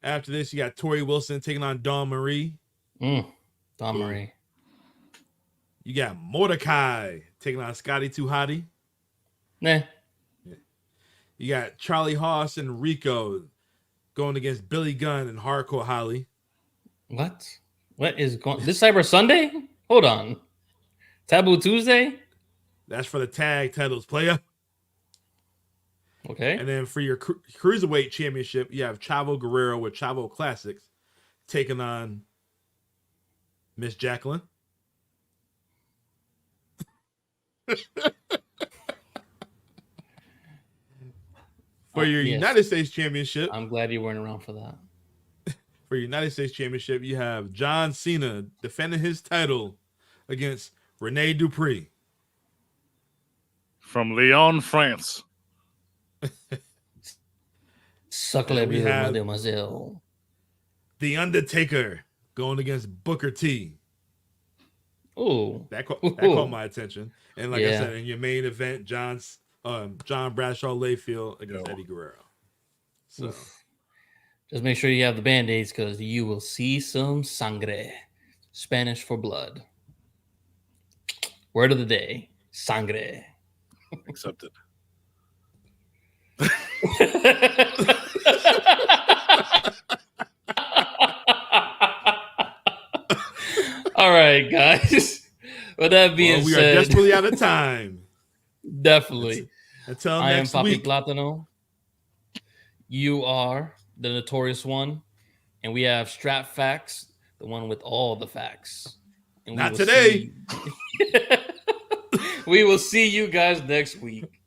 After this, you got Tori Wilson taking on Dawn Marie. Dawn Marie. You got Mordecai taking on Scotty 2 Hotty. Nah. You got Charlie Haas and Rico going against Billy Gunn and Hardcore Holly. What is going? This Cyber Sunday? Hold on. Taboo Tuesday? That's for the tag titles, player. Okay. And then for your Cruiserweight Championship, you have Chavo Guerrero with Chavo Classics taking on Miss Jacqueline. For your United States Championship. I'm glad you weren't around for that. For your United States Championship, you have John Cena defending his title against Rene Dupree. From Lyon, France. Suck mademoiselle. The Undertaker going against Booker T. Oh, that caught my attention. And like I said, in your main event, John Bradshaw Layfield against Eddie Guerrero. So just make sure you have the band-aids because you will see some sangre. Spanish for blood. Word of the day. Sangre. Accepted. All right, guys. With that being We are said, desperately out of time. definitely. Until I am next Papi week. Platano. You are the notorious one. And we have Strap Facts, the one with all the facts. And Not today. We will see you guys next week.